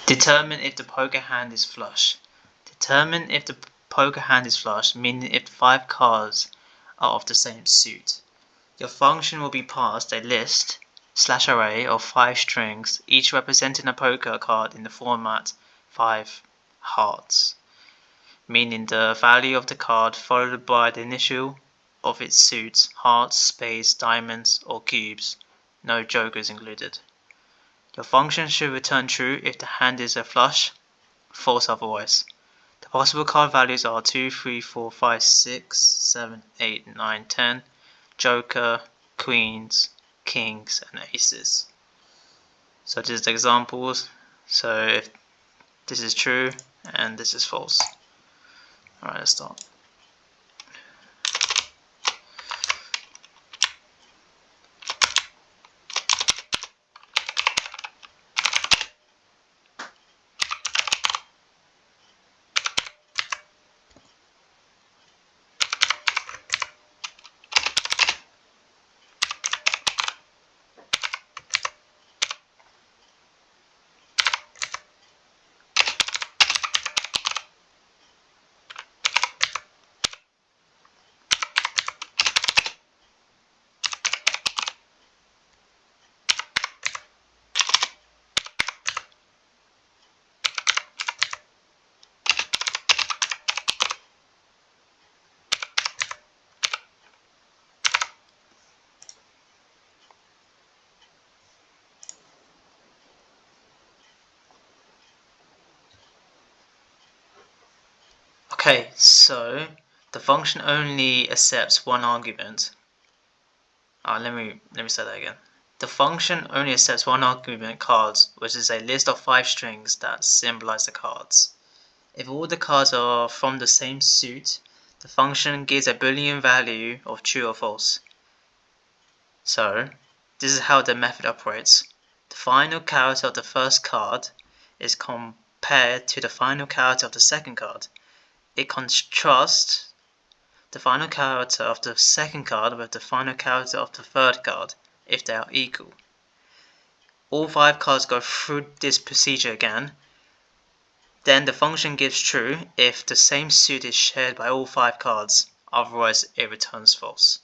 Determine if the poker hand is flush. Determine if the poker hand is flush, meaning if the 5 cards are of the same suit. Your function will be passed a list/array of 5 strings, each representing a poker card in the format 5 hearts, meaning the value of the card followed by the initial of its suits, hearts, spades, diamonds, or cubes, no jokers included. Your function should return true if the hand is a flush, false otherwise. The possible card values are 2, 3, 4, 5, 6, 7, 8, 9, 10, joker, queens, kings, and aces. So this is the examples. So if this is true and this is false. Alright, let's start. Okay, so the function only accepts one argument. Let me say that again. The function only accepts one argument cards, which is a list of 5 strings that symbolize the cards. If all the cards are from the same suit, the function gives a boolean value of true or false. So, this is how the method operates. The final character of the first card is compared to the final character of the second card. It contrasts the final character of the second card with the final character of the third card if they are equal. All 5 cards go through this procedure again. Then the function gives true if the same suit is shared by all 5 cards, otherwise it returns false.